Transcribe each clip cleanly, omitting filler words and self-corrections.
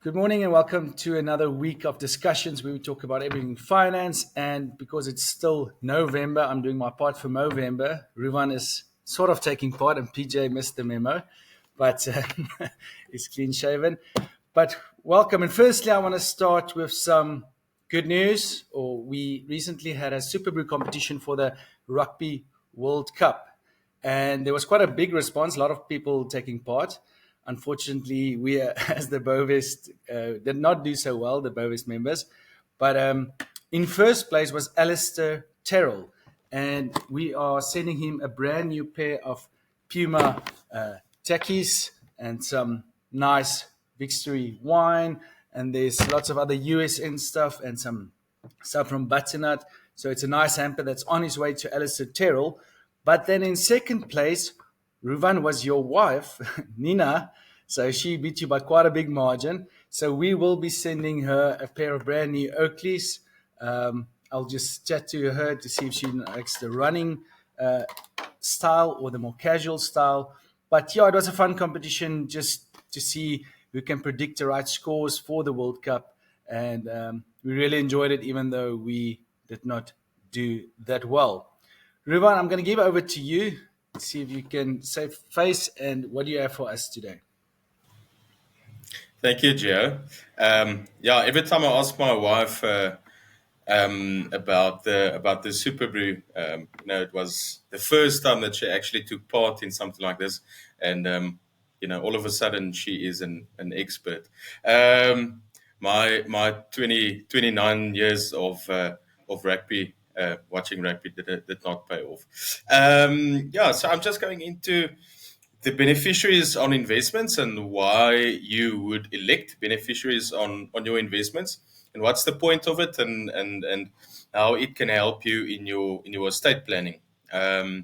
Good morning and welcome to another week of discussions where we talk about everything finance. And because it's still November, I'm doing my part for Movember. Ruvan is sort of taking part, and PJ missed the memo, but he's clean shaven. But welcome. And firstly, I want to start with some good news. We recently had a Superbru competition for the Rugby World Cup, and there was quite a big response. A lot of people taking part. Unfortunately, we, as the Bovest, did not do so well, the Bovest members. But in first place was Alistair Terrell, and we are sending him a brand new pair of Puma tackies and some nice Victory wine. And there's lots of other USN stuff and some stuff from Butternut. So it's a nice hamper that's on his way to Alistair Terrell. But then in second place, Ruvan was your wife, Nina. So she beat you by quite a big margin. So we will be sending her a pair of brand new Oakleys. I'll just chat to her to see if she likes the running style or the more casual style. But yeah, it was a fun competition just to see who can predict the right scores for the World Cup. And we really enjoyed it, even though we did not do that well. Ruvan, I'm going to give over to you. See if you can save face, and what do you have for us today? Thank you, Geo. Every time I ask my wife about the Superbru, it was the first time that she actually took part in something like this, and all of a sudden she is an expert. My 29 years of rugby, watching rugby did not pay off. So I'm just going into the beneficiaries on investments and why you would elect beneficiaries on your investments, and what's the point of it, and how it can help you in your estate planning. We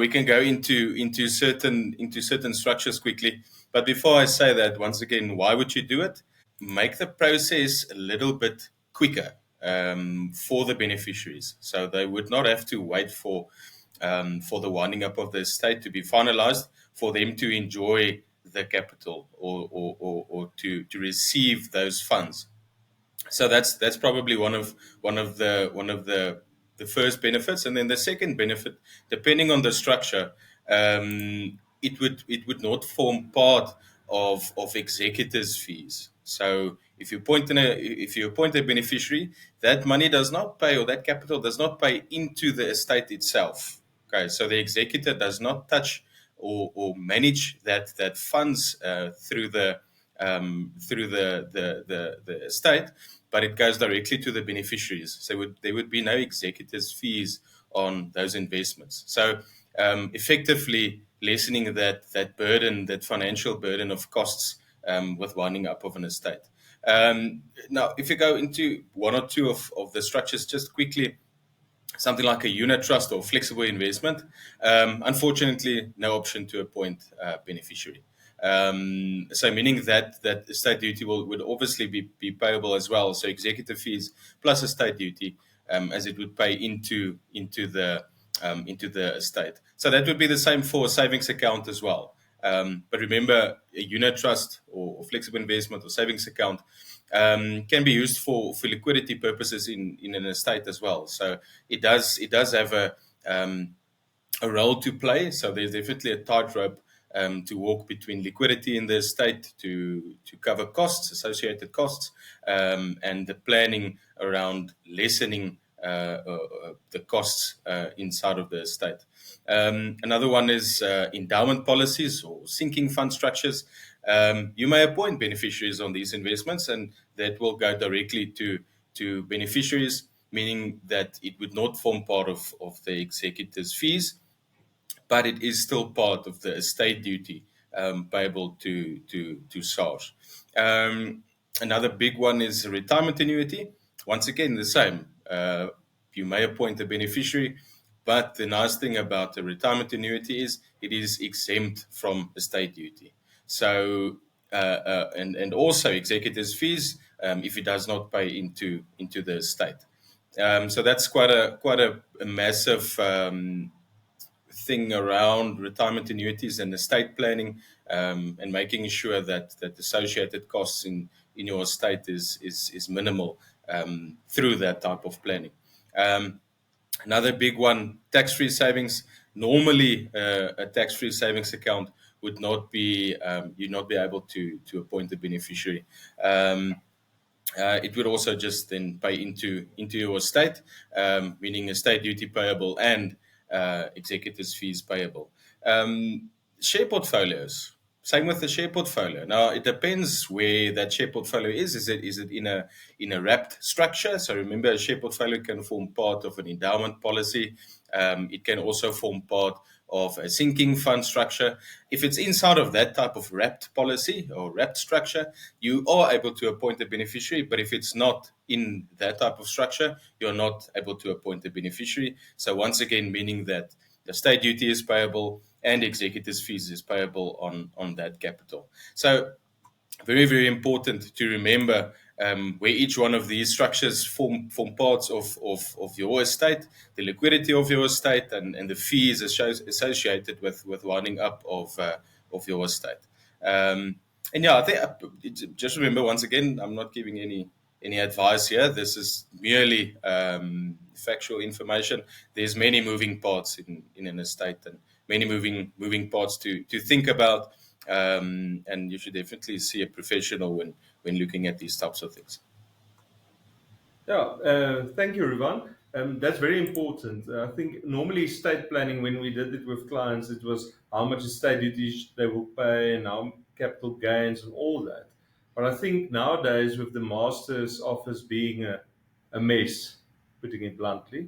can go into certain structures quickly, but before I say that, once again, why would you do it? Make the process a little bit quicker for the beneficiaries, so they would not have to wait for the winding up of the estate to be finalized for them to enjoy the capital or to receive those funds. So that's probably one of the first benefits. And then the second benefit, depending on the structure, it would not form part of executors' fees. So if you appoint a beneficiary, that money does not pay, or that capital does not pay into the estate itself. Okay, so the executor does not touch or manage that funds through the estate, but it goes directly to the beneficiaries. So there would be no executors' fees on those investments. So effectively lessening that burden, that financial burden of costs with winding up of an estate. Now, if you go into one or two of the structures just quickly, something like a unit trust or flexible investment, unfortunately, no option to appoint a beneficiary. So meaning that estate duty would obviously be payable as well. So executive fees plus estate duty, as it would pay into the estate. So that would be the same for a savings account as well. But remember, a unit trust or flexible investment or savings account can be used for liquidity purposes in an estate as well. So it does have a role to play. So there's definitely a tightrope to walk between liquidity in the estate to cover costs, associated costs, and the planning around lessening the costs inside of the estate. Another one is endowment policies or sinking fund structures. You may appoint beneficiaries on these investments, and that will go directly to beneficiaries, meaning that it would not form part of the executor's fees, but it is still part of the estate duty payable to SARS. Another big one is retirement annuity. Once again, the same. You may appoint a beneficiary, but the nice thing about the retirement annuity is it is exempt from estate duty. So, and also executors' fees if it does not pay into the estate. So that's quite a massive thing around retirement annuities and estate planning, and making sure that associated costs in your estate is minimal through that type of planning. Um, Another big one, tax-free savings. Normally, a tax-free savings account would not be you'd not be able to appoint a beneficiary. It would also just then pay into your estate, meaning estate duty payable and executors fees payable. Share portfolios. Same with the share portfolio. Now it depends where that share portfolio is. Is it in a wrapped structure? So remember, a share portfolio can form part of an endowment policy. It can also form part of a sinking fund structure. If it's inside of that type of wrapped policy or wrapped structure, you are able to appoint a beneficiary. But if it's not in that type of structure, you're not able to appoint a beneficiary. So once again, meaning that the state duty is payable and executors fees is payable on that capital. So very, very important to remember where each one of these structures form parts of your estate, the liquidity of your estate, and the fees associated with winding up of your estate. And yeah, I think just remember once again, I'm not giving any advice here. This is merely factual information. There's many moving parts in an estate and many moving parts to think about. And you should definitely see a professional when looking at these types of things. Yeah, thank you, Ruvan. That's very important. I think normally estate planning, when we did it with clients, it was how much estate duty they will pay and how capital gains and all that. But I think nowadays, with the master's office being a mess, putting it bluntly,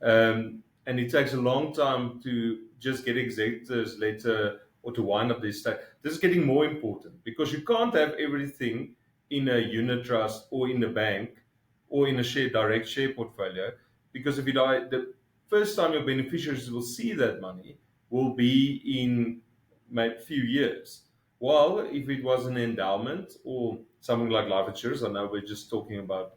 and it takes a long time to just get executors letter or to wind up the estate. This is getting more important because you can't have everything in a unit trust or in a bank or in a direct share portfolio, because if you die, the first time your beneficiaries will see that money will be in maybe a few years. While if it was an endowment or something like life insurance, I know we're just talking about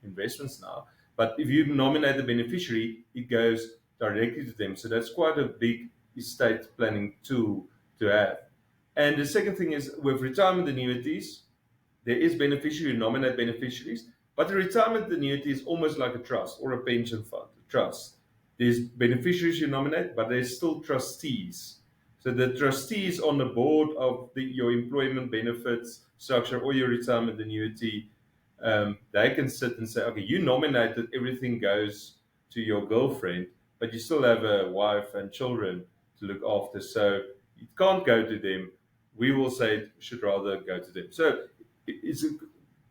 investments now, but if you nominate the beneficiary, it goes directly to them. So that's quite a big estate planning tool to have. And the second thing is with retirement annuities, there is beneficiary, you nominate beneficiaries, but the retirement annuity is almost like a trust or a pension fund, a trust. There's beneficiaries you nominate, but there's still trustees. So the trustees on the board of your employment benefits structure or your retirement annuity, they can sit and say, okay, you nominated, everything goes to your girlfriend, but you still have a wife and children to look after. So it can't go to them. We will say it should rather go to them. So it's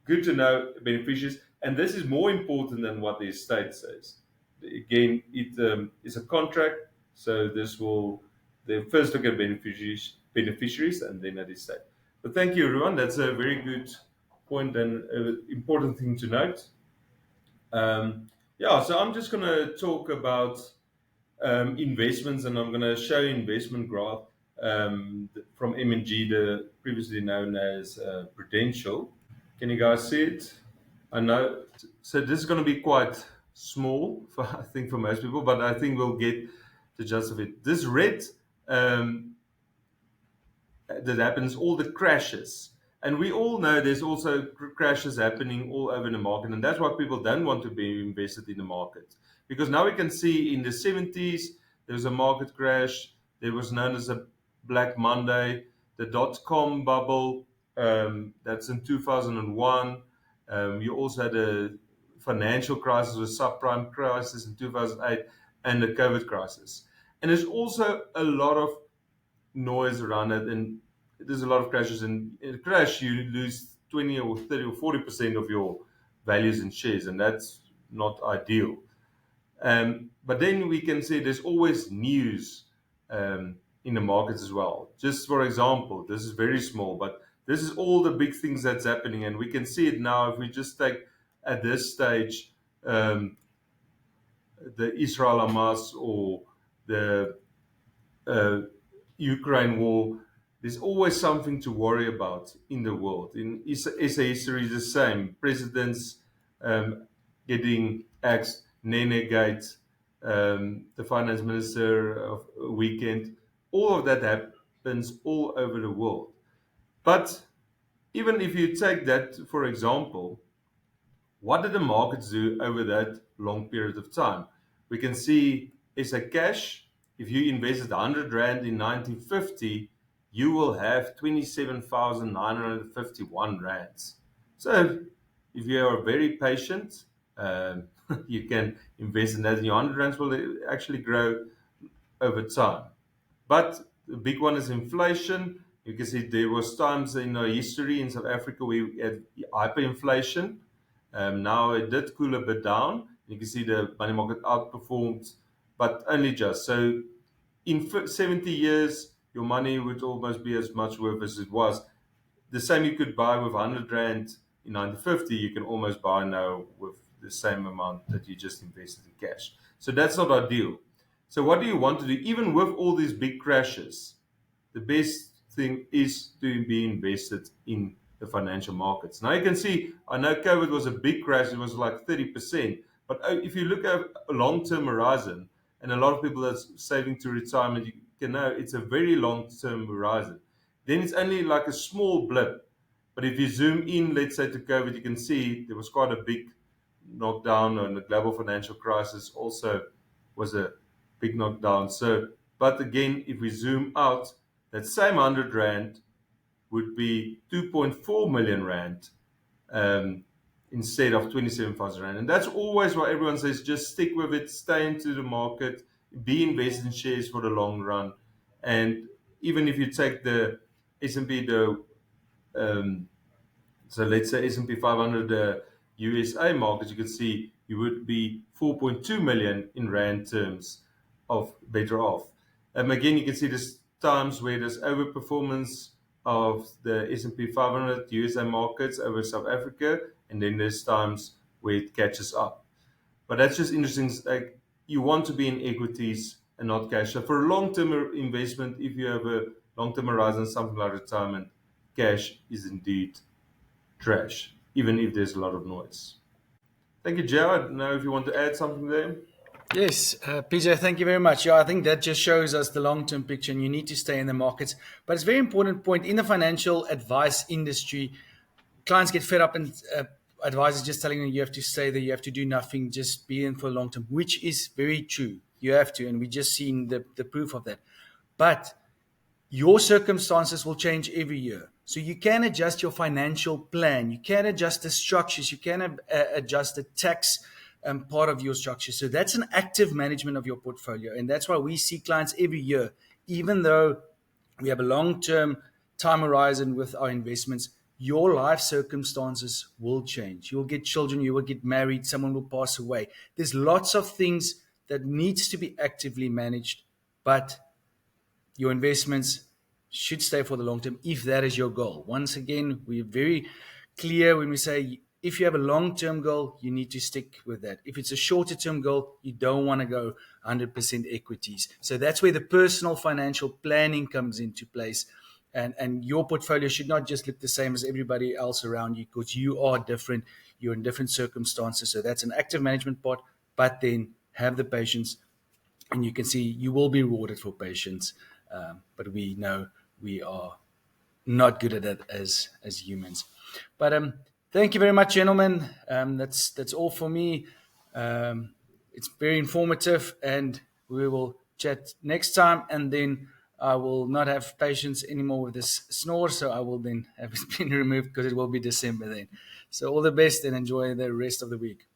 good to know beneficiaries, and this is more important than what the estate says. Again, it is a contract, so this will they first look at beneficiaries, and then at the estate. But thank you, everyone. That's a very good point and an important thing to note. Yeah, so I'm just going to talk about investments, and I'm going to show investment graph from M&G, the previously known as Prudential. Can you guys see it? I know. So this is going to be quite small, for, I think, for most people, but I think we'll get the gist of it. This red that happens, all the crashes. And we all know there's also crashes happening all over the market. And that's why people don't want to be invested in the market. Because now we can see in the 70s, there was a market crash. There was known as a Black Monday, the dot-com bubble. That's in 2001. You also had a financial crisis, a subprime crisis in 2008, and the COVID crisis. And there's also a lot of noise around it, and there's a lot of crashes. And in a crash, you lose 20 or 30 or 40% of your values in shares, and that's not ideal. But then we can say there's always news in the markets as well. Just for example, this is very small, but this is all the big things that's happening, and we can see it now if we just take at this stage the Israel Hamas or the Ukraine war. There's always something to worry about in the world. In SA history is the same. Presidents getting axed, Nene Gate, the finance minister of a weekend. All of that happens all over the world. But even if you take that, for example, what did the markets do over that long period of time? We can see SA cash. If you invested 100 Rand in 1950, you will have 27,951 Rands. So if you are very patient, you can invest in that, and your 100 Rands will actually grow over time. But the big one is inflation. You can see there was times in our history in South Africa where we had hyperinflation. Now it did cool a bit down. You can see the money market outperformed, but only just. So in 70 years, your money would almost be as much worth as it was. The same you could buy with 100 Rand in 1950, you can almost buy now with the same amount that you just invested in cash. So that's not ideal. So what do you want to do? Even with all these big crashes, the best thing is to be invested in the financial markets. Now you can see, I know COVID was a big crash, it was like 30%. But if you look at a long-term horizon, and a lot of people that's saving to retirement, you can know it's a very long-term horizon. Then it's only like a small blip. But if you zoom in, let's say to COVID, you can see there was quite a big knockdown, and the global financial crisis also was a big knockdown. So, but again, if we zoom out, that same 100 Rand would be 2.4 million Rand instead of 27,000 Rand. And that's always why everyone says just stick with it, stay into the market, be invested in shares for the long run. And even if you take the S&P, so let's say S&P 500 USA markets, you can see you would be 4.2 million in Rand terms of better off. Again, you can see there's times where there's overperformance of the S&P 500 USA markets over South Africa, and then there's times where it catches up. But that's just interesting. Like, you want to be in equities and not cash. So for a long-term investment, if you have a long-term horizon, something like retirement, cash is indeed trash, even if there's a lot of noise. Thank you, Joe. I don't know if you want to add something there. Yes, PJ, thank you very much. Yeah, I think that just shows us the long-term picture, and you need to stay in the markets. But it's a very important point in the financial advice industry. Clients get fed up, and advisors just telling you have to stay there, you have to do nothing, just be in for a long term, which is very true. You have to, and we just seen the proof of that. But your circumstances will change every year. So you can adjust your financial plan. You can adjust the structures. You can adjust the tax part of your structure. So that's an active management of your portfolio. And that's why we see clients every year, even though we have a long-term time horizon with our investments, your life circumstances will change. You'll get children, you will get married, someone will pass away. There's lots of things that needs to be actively managed, but your investments should stay for the long term if that is your goal. Once again, we're very clear when we say if you have a long-term goal, you need to stick with that. If it's a shorter-term goal, you don't want to go 100% equities. So that's where the personal financial planning comes into place. And your portfolio should not just look the same as everybody else around you, because you are different. You're in different circumstances. So that's an active management part, but then have the patience, and you can see you will be rewarded for patience. But we know we are not good at that as humans. But thank you very much, gentlemen. That's all for me. It's very informative, and we will chat next time. And then I will not have patience anymore with this snore, so I will then have it been removed because it will be December then. So all the best and enjoy the rest of the week.